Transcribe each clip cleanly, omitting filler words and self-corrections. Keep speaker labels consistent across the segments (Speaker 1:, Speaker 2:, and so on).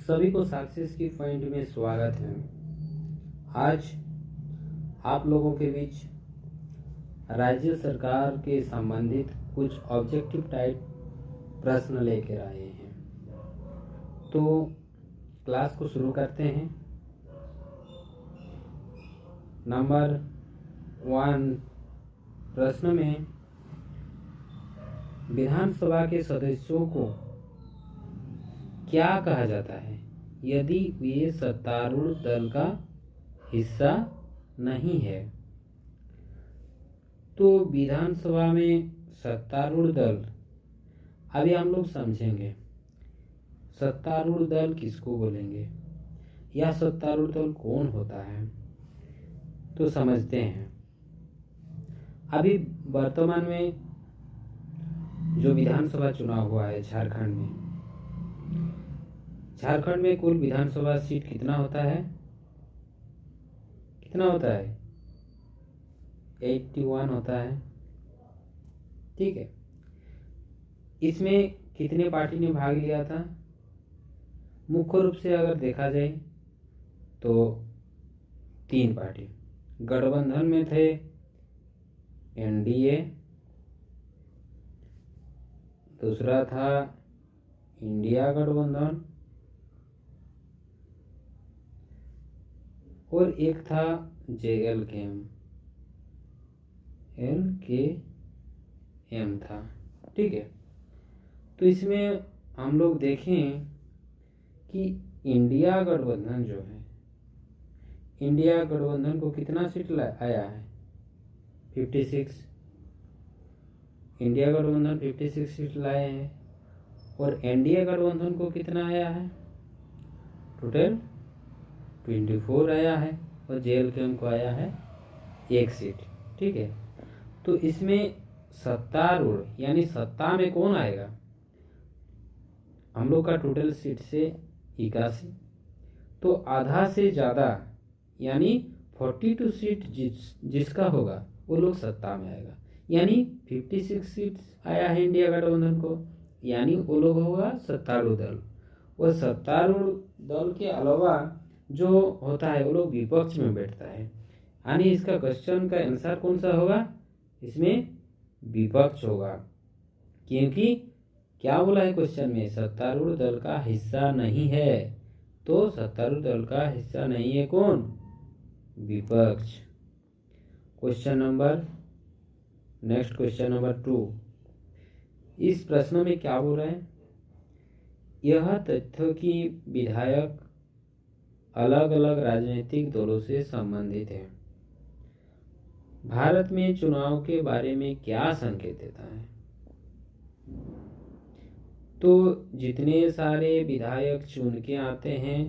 Speaker 1: सभी को सक्सेस की पॉइंट में स्वागत है। आज आप लोगों के बीच राज्य सरकार के संबंधित कुछ ऑब्जेक्टिव टाइप प्रश्न लेकर आए हैं। तो क्लास को शुरू करते हैं। नंबर 1 प्रश्न में विधानसभा के सदस्यों को क्या कहा जाता है यदि वे सत्तारूढ़ दल का हिस्सा नहीं है? तो विधानसभा में सत्तारूढ़ दल, अभी हम लोग समझेंगे सत्तारूढ़ दल किसको बोलेंगे या सत्तारूढ़ दल कौन होता है, तो समझते हैं। अभी वर्तमान में जो विधानसभा चुनाव हुआ है झारखंड में कुल विधानसभा सीट कितना होता है? 81 होता है। ठीक है। इसमें कितने पार्टी ने भाग लिया था? मुख्य रूप से अगर देखा जाए तो 3 पार्टी गठबंधन में थे। एनडीए, दूसरा था इंडिया गठबंधन और एक था JLKM था। ठीक है। तो इसमें हम लोग देखें कि इंडिया गठबंधन जो है, इंडिया गठबंधन को कितना सीट आया है? 56। इंडिया गठबंधन 56 सीट लाए हैं और एनडीए गठबंधन को कितना आया है? टोटल 24 आया है और JLKM को आया है 1 सीट। ठीक है। तो इसमें सत्तारूढ़ यानी सत्ता में कौन आएगा? हम लोग का टोटल सीट से 81, तो आधा से ज़्यादा यानी 42 सीट जिसका होगा वो लोग सत्ता में आएगा। यानी 56 सीट आया है इंडिया गठबंधन को, यानी वो लोग होगा सत्तारूढ़ दल। और सत्तारूढ़ दल के अलावा जो होता है वो लोग विपक्ष में बैठता है। यानी इसका क्वेश्चन का आंसर कौन सा होगा? इसमें विपक्ष होगा, क्योंकि क्या बोला है क्वेश्चन में? सत्तारूढ़ दल का हिस्सा नहीं है। तो सत्तारूढ़ दल का हिस्सा नहीं है कौन? विपक्ष। Next question number 2। इस प्रश्न में क्या बोल रहे हैं? यह तथ्य कि विधायक अलग अलग राजनीतिक दलों से संबंधित है भारत में चुनाव के बारे में क्या संकेत देता है? तो जितने सारे विधायक चुन के आते हैं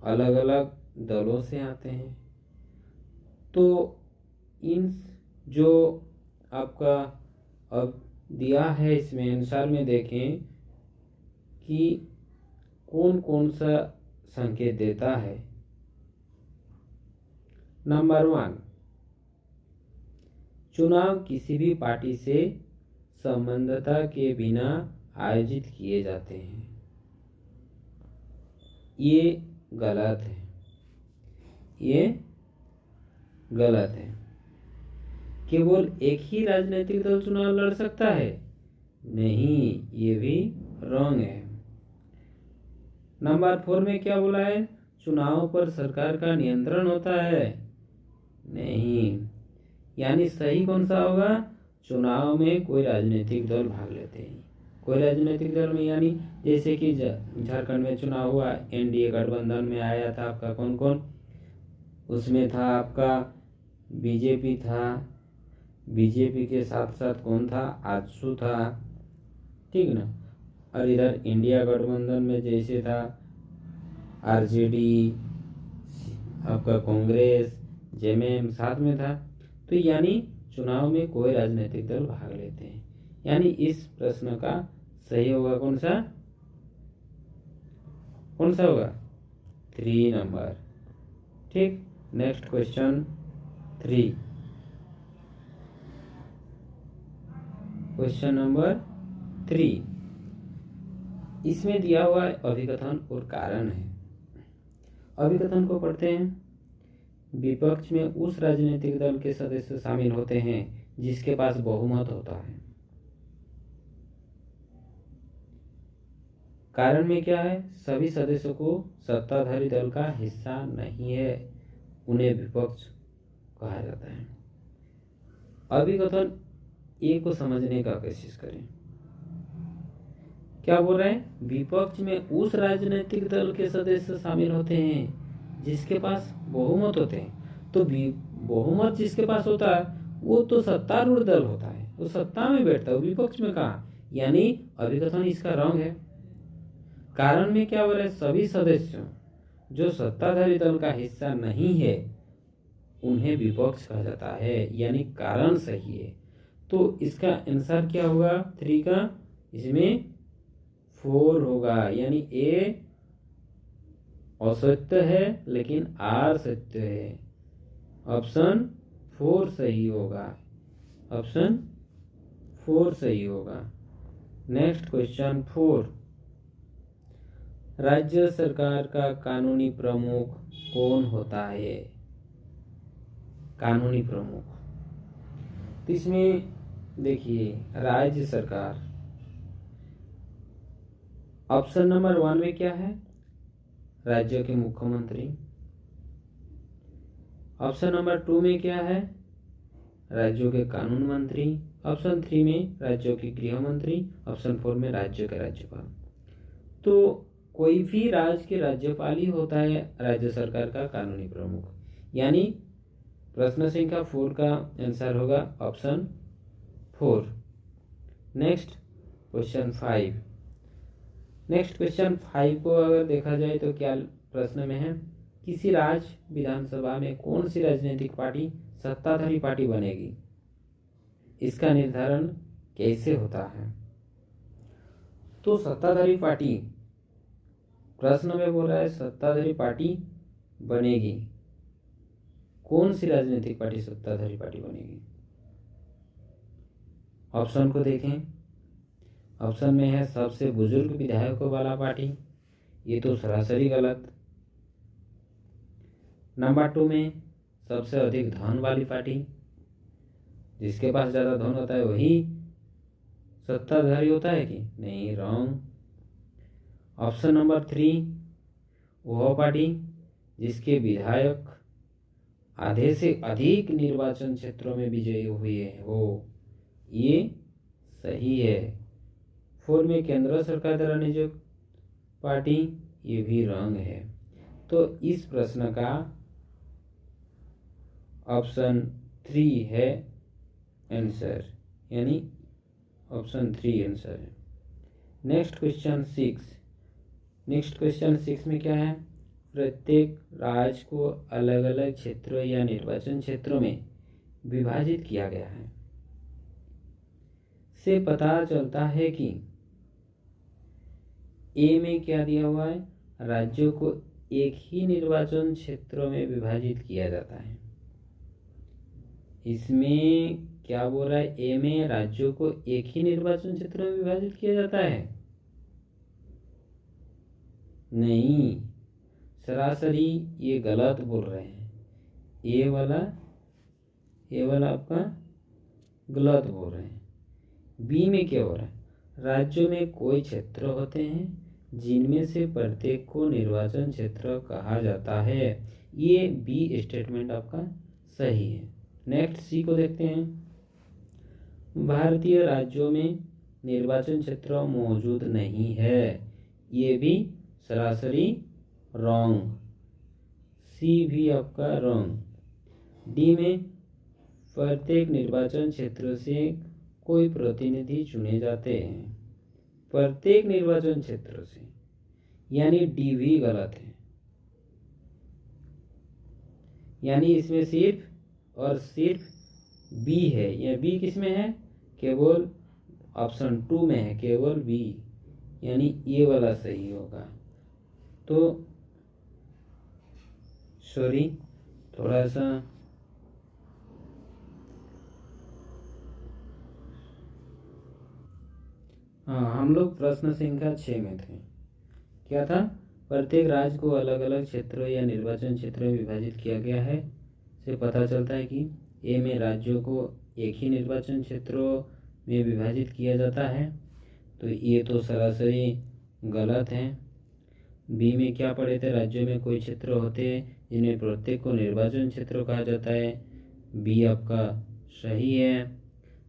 Speaker 1: अलग अलग दलों से आते हैं, तो इन जो आपका अब दिया है इसमें आंसर में देखें कि कौन कौन सा संकेत देता है। नंबर 1, चुनाव किसी भी पार्टी से संबद्धता के बिना आयोजित किए जाते हैं। ये गलत है। केवल एक ही राजनीतिक दल चुनाव लड़ सकता है? नहीं, ये भी रॉन्ग है। नंबर 4 में क्या बोला है? चुनाव पर सरकार का नियंत्रण होता है? नहीं। यानी सही कौन सा होगा? चुनाव में कोई राजनीतिक दल भाग लेते हैं। कोई राजनीतिक दल में यानी जैसे कि झारखंड में चुनाव हुआ, एनडीए गठबंधन में आया था आपका कौन कौन? उसमें था आपका बीजेपी था, बीजेपी के साथ साथ कौन था? आजसू था। ठीक ना। और इधर इंडिया गठबंधन में जैसे था आरजेडी, आपका कांग्रेस, जेएमएम साथ में था। तो यानी चुनाव में कोई राजनीतिक दल भाग लेते हैं। यानी इस प्रश्न का सही होगा कौन सा होगा? 3 नंबर। ठीक। Next question 3। क्वेश्चन नंबर 3, इसमें दिया हुआ अभिकथन और कारण है। अभिकथन को पढ़ते हैं। विपक्ष में उस राजनीतिक दल के सदस्य शामिल होते हैं जिसके पास बहुमत होता है। कारण में क्या है? सभी सदस्यों को सत्ताधारी दल का हिस्सा नहीं है, उन्हें विपक्ष कहा जाता है। अभिकथन ए को समझने का कोशिश करें। क्या बोल रहे हैं? विपक्ष में उस राजनीतिक दल के सदस्य शामिल होते हैं जिसके पास बहुमत होते हैं। तो बहुमत जिसके पास होता है वो तो सत्तारूढ़ दल होता है, वो सत्ता में बैठता है, विपक्ष में कहा। यानी अभिकथन इसका रंग है। कारण में क्या बोल रहे? सभी सदस्यों जो सत्ताधारी दल का हिस्सा नहीं है उन्हें विपक्ष कहा जाता है, यानी कारण सही है। तो इसका आंसर क्या होगा? 3 का इसमें 4 होगा, यानी ए असत्य है लेकिन आर सत्य है। ऑप्शन 4 सही होगा। ऑप्शन 4 सही होगा। Next question 4। राज्य सरकार का कानूनी प्रमुख कौन होता है? कानूनी प्रमुख, तो इसमें देखिए राज्य सरकार, ऑप्शन नंबर 1 में क्या है? राज्य के मुख्यमंत्री। ऑप्शन नंबर 2 में क्या है? राज्यों के कानून मंत्री। ऑप्शन 3 में राज्यों के गृह मंत्री। ऑप्शन 4 में राज्य के राज्यपाल। तो कोई भी राज्य के राज्यपाल ही होता है राज्य सरकार का कानूनी प्रमुख, यानी प्रश्न संख्या 4 का आंसर होगा option 4। Next question 5। Next question 5 को अगर देखा जाए तो क्या प्रश्न में है? किसी राज्य विधानसभा में कौन सी राजनीतिक पार्टी सत्ताधारी पार्टी बनेगी, इसका निर्धारण कैसे होता है? तो सत्ताधारी पार्टी, प्रश्न में बोल रहा है सत्ताधारी पार्टी बनेगी, कौन सी राजनीतिक पार्टी सत्ताधारी पार्टी बनेगी? ऑप्शन को देखें। ऑप्शन में है सबसे बुजुर्ग विधायकों वाला पार्टी, ये तो सरासरी गलत। नंबर 2 में सबसे अधिक धन वाली पार्टी, जिसके पास ज्यादा धन होता है वही सत्ताधारी होता है कि नहीं? रॉन्ग। ऑप्शन नंबर 3 वह पार्टी जिसके विधायक आधे से अधिक निर्वाचन क्षेत्रों में विजयी हुए हैं वो, ये सही है। 4 में केंद्र सरकार द्वारा नियुक्त पार्टी, ये भी रॉन्ग है। तो इस प्रश्न का ऑप्शन 3 है आंसर, यानी ऑप्शन 3 आंसर है। Next question 6। नेक्स्ट क्वेश्चन 6 में क्या है? प्रत्येक राज्य को अलग अलग क्षेत्रों या निर्वाचन क्षेत्रों में विभाजित किया गया है। से पता चलता है कि ए में क्या दिया हुआ है? राज्यों को एक ही निर्वाचन क्षेत्रों में विभाजित किया जाता है। इसमें क्या बोल रहा है? ए में राज्यों को एक ही निर्वाचन क्षेत्रों में विभाजित किया जाता है? नहीं, सरासरी ये गलत बोल रहे हैं। ये वाला आपका गलत बोल रहे हैं। बी में क्या हो रहा है? राज्यों में कोई क्षेत्र होते हैं जिनमें से प्रत्येक को निर्वाचन क्षेत्र कहा जाता है। ये बी स्टेटमेंट आपका सही है। नेक्स्ट सी को देखते हैं। भारतीय राज्यों में निर्वाचन क्षेत्र मौजूद नहीं है, ये भी सरासरी रॉन्ग। सी भी आपका रॉन्ग। डी में प्रत्येक निर्वाचन क्षेत्र से कोई प्रतिनिधि चुने जाते हैं, प्रत्येक निर्वाचन क्षेत्र से, यानी डी भी गलत है। यानी इसमें सिर्फ और सिर्फ बी है। यह बी किस में है? केवल ऑप्शन 2 में है, केवल बी, यानी ये वाला सही होगा। तो सॉरी, थोड़ा सा हाँ, हम लोग प्रश्न संख्या 6 में थे। क्या था? प्रत्येक राज्य को अलग अलग क्षेत्रों या निर्वाचन क्षेत्रों में विभाजित किया गया है। से पता चलता है कि ए में राज्यों को एक ही निर्वाचन क्षेत्रों में विभाजित किया जाता है, तो ये तो सरासरी गलत है। बी में क्या पढ़े थे? राज्यों में कोई क्षेत्र होते हैं जिन्हें प्रत्येक को निर्वाचन क्षेत्र कहा जाता है। बी आपका सही है।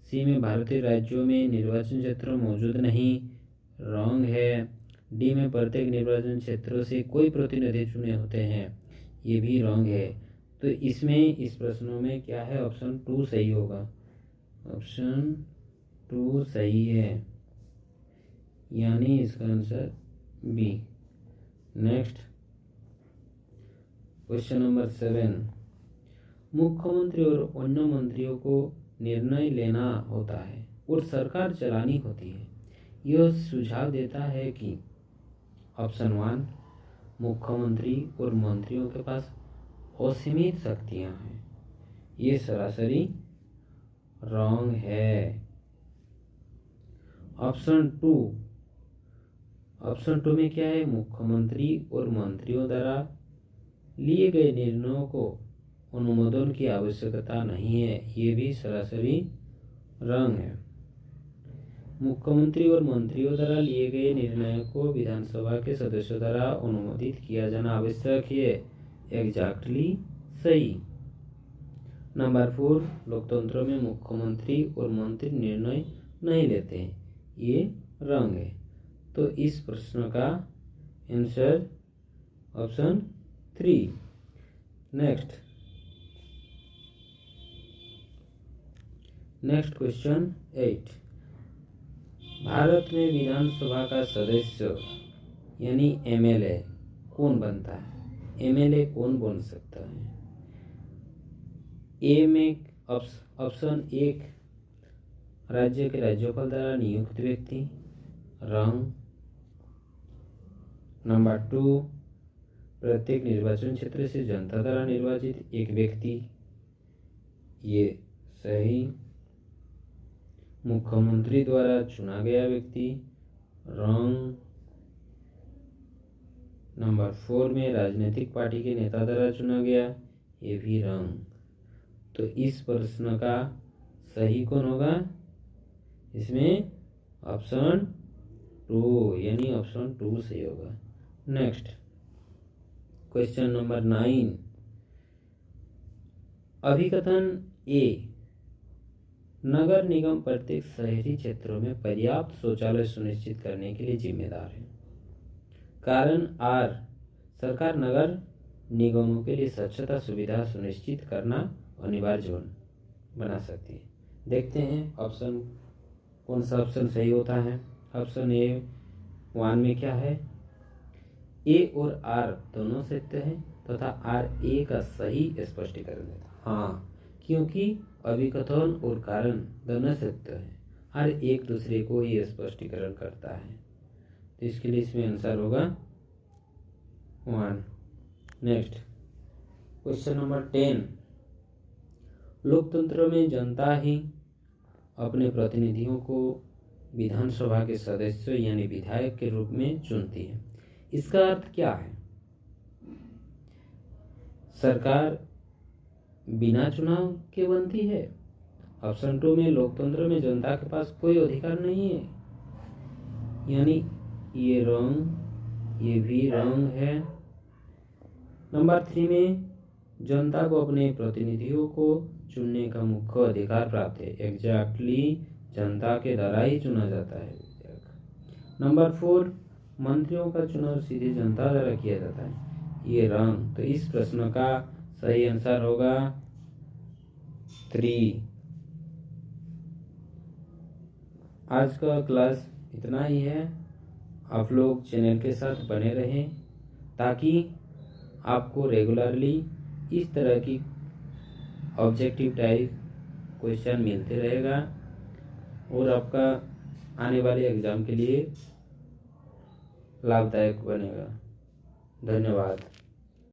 Speaker 1: सी में भारतीय राज्यों में निर्वाचन क्षेत्र मौजूद नहीं, रॉन्ग है। डी में प्रत्येक निर्वाचन क्षेत्रों से कोई प्रतिनिधि चुने होते हैं, ये भी रॉन्ग है। तो इसमें इस प्रश्नों में क्या है? ऑप्शन 2 सही होगा। ऑप्शन 2 सही है, यानी इसका answer B. Next question number 7। मुख्यमंत्री और अन्य मंत्रियों को निर्णय लेना होता है और सरकार चलानी होती है। यह सुझाव देता है कि ऑप्शन 1 मुख्यमंत्री और मंत्रियों के पास असीमित शक्तियां हैं, ये सरासरी रॉन्ग है। ऑप्शन 2 में क्या है? मुख्यमंत्री और मंत्रियों द्वारा लिए गए निर्णयों को अनुमोदन की आवश्यकता नहीं है, ये भी सरासरी रॉन्ग है। मुख्यमंत्री और मंत्रियों द्वारा लिए गए निर्णयों को विधानसभा के सदस्यों द्वारा अनुमोदित किया जाना आवश्यक है, एग्जैक्टली सही। नंबर 4 लोकतंत्र में मुख्यमंत्री और मंत्री निर्णय नहीं लेते हैं, ये रॉन्ग है। तो इस प्रश्न का answer option 3। Next question 8। Bharat में विधानसभा का सदस्य यानी एमएलए कौन बनता है? एमएलए कौन बन सकता है? ए में ऑप्शन 1 राज्य के राज्यपाल द्वारा नियुक्त व्यक्ति, रॉन्ग। नंबर 2 प्रत्येक निर्वाचन क्षेत्र से जनता द्वारा निर्वाचित एक व्यक्ति, ये सही। मुख्यमंत्री द्वारा चुना गया व्यक्ति, रॉन्ग। नंबर 4 में राजनीतिक पार्टी के नेता द्वारा चुना गया, ये भी रॉन्ग। तो इस प्रश्न का सही कौन होगा? इसमें ऑप्शन 2 यानी ऑप्शन 2 सही होगा। Next question number 9। अभिकथन ए नगर निगम प्रत्येक शहरी क्षेत्रों में पर्याप्त शौचालय सुनिश्चित करने के लिए जिम्मेदार है। कारण आर सरकार नगर निगमों के लिए स्वच्छता सुविधा सुनिश्चित करना अनिवार्य बना सकती है। देखते हैं ऑप्शन कौन सा ऑप्शन सही होता है। ऑप्शन ए 1 में क्या है? ए और आर दोनों सत्य है तथा आर ए का सही स्पष्टीकरण देता है। हाँ, क्योंकि अभिकथन और कारण दोनों सत्य है, हर एक दूसरे को ही स्पष्टीकरण करता है, तो इसके लिए इसमें आंसर होगा 1। Next question number 10। लोकतंत्र में जनता ही अपने प्रतिनिधियों को विधानसभा के सदस्य यानी विधायक के रूप में चुनती है। इसका अर्थ क्या है? सरकार बिना चुनाव के बनती है। ऑप्शन 2 में लोकतंत्र में जनता के पास कोई अधिकार नहीं है, यानी ये रॉन्ग, ये भी रॉन्ग है। नंबर 3 में जनता को अपने प्रतिनिधियों को चुनने का मुख्य अधिकार प्राप्त है, एग्जैक्टली जनता के द्वारा ही चुना जाता है। नंबर 4 मंत्रियों का चुनाव सीधे जनता द्वारा किया जाता है, ये रॉन्ग। तो इस प्रश्न का सही आंसर होगा 3। आज का क्लास इतना ही है। आप लोग चैनल के साथ बने रहें ताकि आपको रेगुलरली इस तरह की ऑब्जेक्टिव टाइप क्वेश्चन मिलते रहेगा और आपका आने वाले एग्ज़ाम के लिए लाभदायक बनेगा। धन्यवाद।